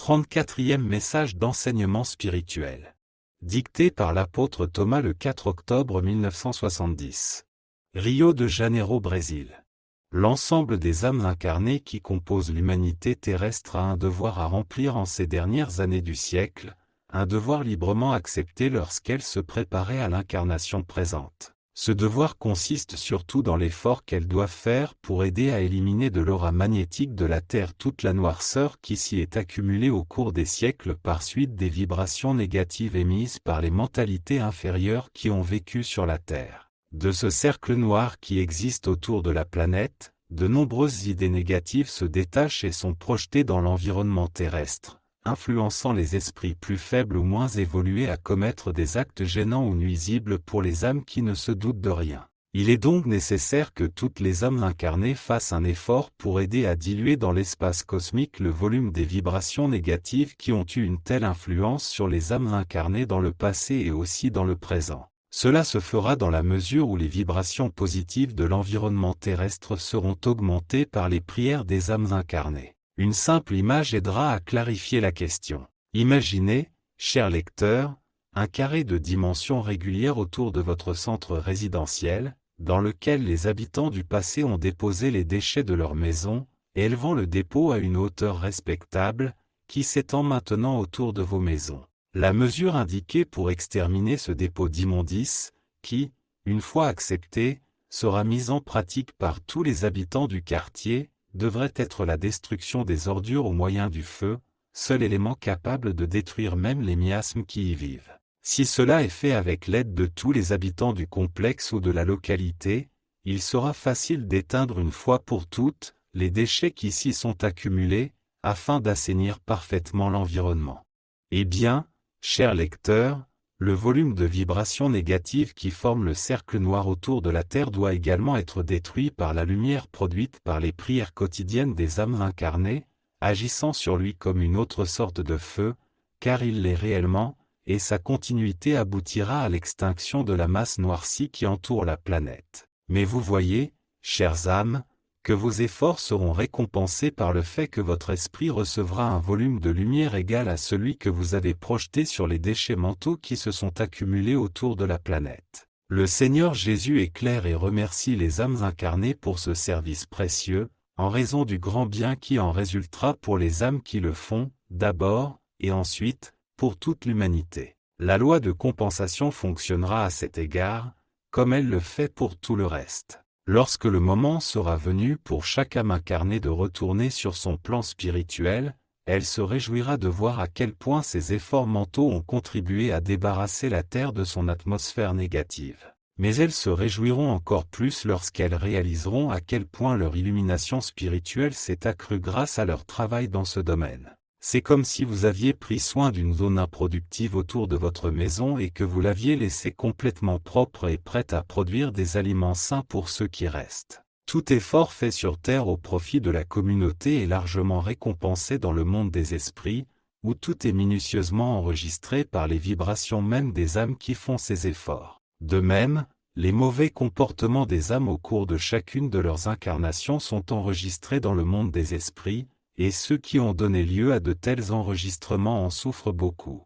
34e message d'enseignement spirituel. Dicté par l'apôtre Thomas le 4 octobre 1970. Rio de Janeiro, Brésil. L'ensemble des âmes incarnées qui composent l'humanité terrestre a un devoir à remplir en ces dernières années du siècle, un devoir librement accepté lorsqu'elles se préparaient à l'incarnation présente. Ce devoir consiste surtout dans l'effort qu'elles doivent faire pour aider à éliminer de l'aura magnétique de la Terre toute la noirceur qui s'y est accumulée au cours des siècles par suite des vibrations négatives émises par les mentalités inférieures qui ont vécu sur la Terre. De ce cercle noir qui existe autour de la planète, de nombreuses idées négatives se détachent et sont projetées dans l'environnement terrestre, influençant les esprits plus faibles ou moins évolués à commettre des actes gênants ou nuisibles pour les âmes qui ne se doutent de rien. Il est donc nécessaire que toutes les âmes incarnées fassent un effort pour aider à diluer dans l'espace cosmique le volume des vibrations négatives qui ont eu une telle influence sur les âmes incarnées dans le passé et aussi dans le présent. Cela se fera dans la mesure où les vibrations positives de l'environnement terrestre seront augmentées par les prières des âmes incarnées. Une simple image aidera à clarifier la question. Imaginez, cher lecteur, un carré de dimension régulière autour de votre centre résidentiel, dans lequel les habitants du passé ont déposé les déchets de leur maison, élevant le dépôt à une hauteur respectable, qui s'étend maintenant autour de vos maisons. La mesure indiquée pour exterminer ce dépôt d'immondices, qui, une fois acceptée, sera mise en pratique par tous les habitants du quartier, devrait être la destruction des ordures au moyen du feu, seul élément capable de détruire même les miasmes qui y vivent. Si cela est fait avec l'aide de tous les habitants du complexe ou de la localité, il sera facile d'éteindre une fois pour toutes les déchets qui s'y sont accumulés, afin d'assainir parfaitement l'environnement. Eh bien, chers lecteurs, le volume de vibrations négatives qui forme le cercle noir autour de la Terre doit également être détruit par la lumière produite par les prières quotidiennes des âmes incarnées, agissant sur lui comme une autre sorte de feu, car il l'est réellement, et sa continuité aboutira à l'extinction de la masse noircie qui entoure la planète. Mais vous voyez, chères âmes, que vos efforts seront récompensés par le fait que votre esprit recevra un volume de lumière égal à celui que vous avez projeté sur les déchets mentaux qui se sont accumulés autour de la planète. Le Seigneur Jésus éclaire et remercie les âmes incarnées pour ce service précieux, en raison du grand bien qui en résultera pour les âmes qui le font, d'abord, et ensuite, pour toute l'humanité. La loi de compensation fonctionnera à cet égard, comme elle le fait pour tout le reste. Lorsque le moment sera venu pour chaque âme incarnée de retourner sur son plan spirituel, elle se réjouira de voir à quel point ses efforts mentaux ont contribué à débarrasser la Terre de son atmosphère négative. Mais elles se réjouiront encore plus lorsqu'elles réaliseront à quel point leur illumination spirituelle s'est accrue grâce à leur travail dans ce domaine. C'est comme si vous aviez pris soin d'une zone improductive autour de votre maison et que vous l'aviez laissée complètement propre et prête à produire des aliments sains pour ceux qui restent. Tout effort fait sur Terre au profit de la communauté est largement récompensé dans le monde des esprits, où tout est minutieusement enregistré par les vibrations même des âmes qui font ces efforts. De même, les mauvais comportements des âmes au cours de chacune de leurs incarnations sont enregistrés dans le monde des esprits, et ceux qui ont donné lieu à de tels enregistrements en souffrent beaucoup.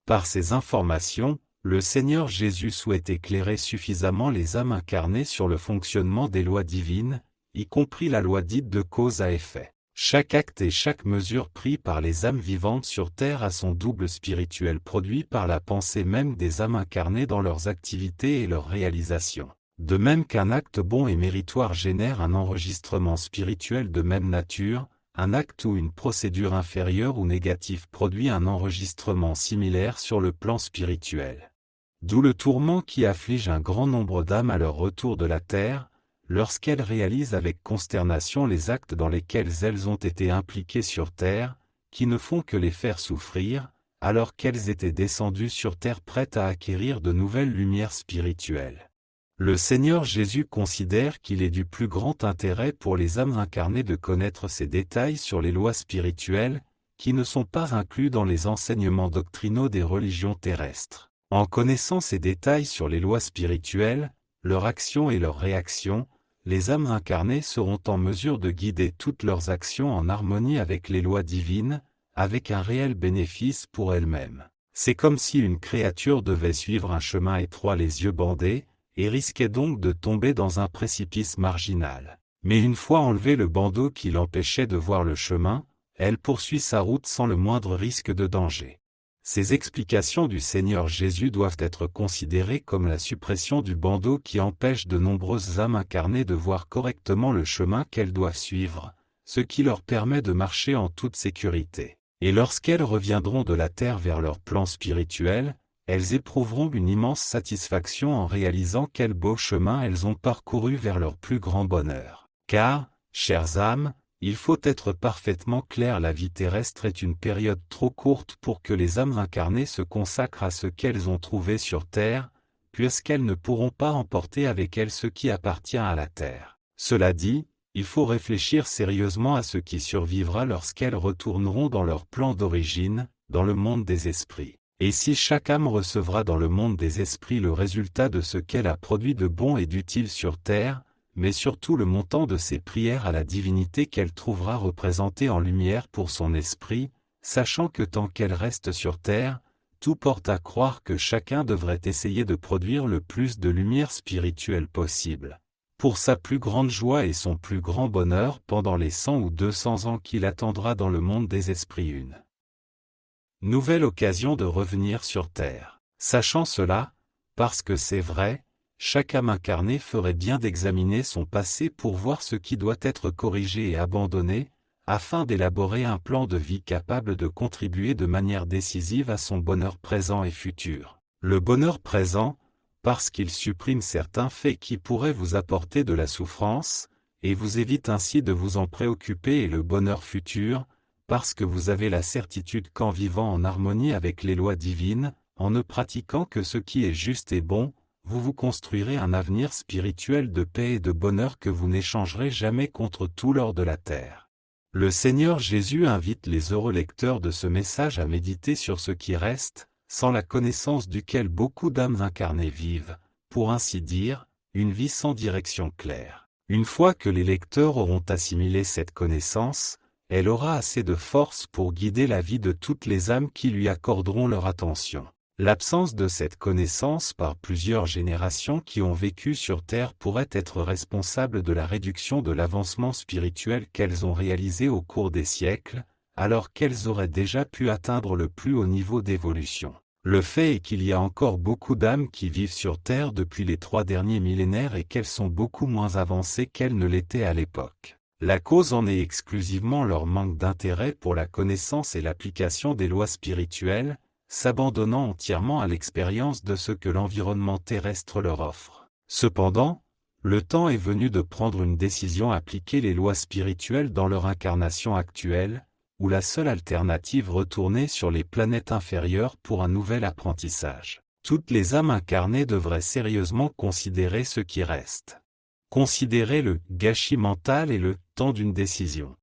Par ces informations, le Seigneur Jésus souhaite éclairer suffisamment les âmes incarnées sur le fonctionnement des lois divines, y compris la loi dite de cause à effet. Chaque acte et chaque mesure pris par les âmes vivantes sur Terre a son double spirituel produit par la pensée même des âmes incarnées dans leurs activités et leurs réalisations. De même qu'un acte bon et méritoire génère un enregistrement spirituel de même nature, un acte ou une procédure inférieure ou négative produit un enregistrement similaire sur le plan spirituel. D'où le tourment qui afflige un grand nombre d'âmes à leur retour de la Terre, lorsqu'elles réalisent avec consternation les actes dans lesquels elles ont été impliquées sur Terre, qui ne font que les faire souffrir, alors qu'elles étaient descendues sur Terre prêtes à acquérir de nouvelles lumières spirituelles. Le Seigneur Jésus considère qu'il est du plus grand intérêt pour les âmes incarnées de connaître ces détails sur les lois spirituelles, qui ne sont pas inclus dans les enseignements doctrinaux des religions terrestres. En connaissant ces détails sur les lois spirituelles, leur action et leur réaction, les âmes incarnées seront en mesure de guider toutes leurs actions en harmonie avec les lois divines, avec un réel bénéfice pour elles-mêmes. C'est comme si une créature devait suivre un chemin étroit les yeux bandés, et risquait donc de tomber dans un précipice marginal. Mais une fois enlevé le bandeau qui l'empêchait de voir le chemin, elle poursuit sa route sans le moindre risque de danger. Ces explications du Seigneur Jésus doivent être considérées comme la suppression du bandeau qui empêche de nombreuses âmes incarnées de voir correctement le chemin qu'elles doivent suivre, ce qui leur permet de marcher en toute sécurité. Et lorsqu'elles reviendront de la terre vers leur plan spirituel, elles éprouveront une immense satisfaction en réalisant quel beau chemin elles ont parcouru vers leur plus grand bonheur. Car, chères âmes, il faut être parfaitement clair, la vie terrestre est une période trop courte pour que les âmes incarnées se consacrent à ce qu'elles ont trouvé sur terre, puisqu'elles ne pourront pas emporter avec elles ce qui appartient à la terre. Cela dit, il faut réfléchir sérieusement à ce qui survivra lorsqu'elles retourneront dans leur plan d'origine, dans le monde des esprits. Et si chaque âme recevra dans le monde des esprits le résultat de ce qu'elle a produit de bon et d'utile sur terre, mais surtout le montant de ses prières à la divinité qu'elle trouvera représentée en lumière pour son esprit, sachant que tant qu'elle reste sur terre, tout porte à croire que chacun devrait essayer de produire le plus de lumière spirituelle possible, pour sa plus grande joie et son plus grand bonheur pendant les 100 ou 200 ans qu'il attendra dans le monde des esprits. Une nouvelle occasion de revenir sur terre. Sachant cela, parce que c'est vrai, chaque âme incarnée ferait bien d'examiner son passé pour voir ce qui doit être corrigé et abandonné, afin d'élaborer un plan de vie capable de contribuer de manière décisive à son bonheur présent et futur. Le bonheur présent, parce qu'il supprime certains faits qui pourraient vous apporter de la souffrance, et vous évite ainsi de vous en préoccuper, et le bonheur futur, parce que vous avez la certitude qu'en vivant en harmonie avec les lois divines, en ne pratiquant que ce qui est juste et bon, vous vous construirez un avenir spirituel de paix et de bonheur que vous n'échangerez jamais contre tout l'or de la terre. Le Seigneur Jésus invite les heureux lecteurs de ce message à méditer sur ce qui reste, sans la connaissance duquel beaucoup d'âmes incarnées vivent, pour ainsi dire, une vie sans direction claire. Une fois que les lecteurs auront assimilé cette connaissance, elle aura assez de force pour guider la vie de toutes les âmes qui lui accorderont leur attention. L'absence de cette connaissance par plusieurs générations qui ont vécu sur Terre pourrait être responsable de la réduction de l'avancement spirituel qu'elles ont réalisé au cours des siècles, alors qu'elles auraient déjà pu atteindre le plus haut niveau d'évolution. Le fait est qu'il y a encore beaucoup d'âmes qui vivent sur Terre depuis les 3 derniers millénaires et qu'elles sont beaucoup moins avancées qu'elles ne l'étaient à l'époque. La cause en est exclusivement leur manque d'intérêt pour la connaissance et l'application des lois spirituelles, s'abandonnant entièrement à l'expérience de ce que l'environnement terrestre leur offre. Cependant, le temps est venu de prendre une décision, appliquer les lois spirituelles dans leur incarnation actuelle, ou la seule alternative, retourner sur les planètes inférieures pour un nouvel apprentissage. Toutes les âmes incarnées devraient sérieusement considérer ce qui reste. Considérer le gâchis mental et le temps d'une décision.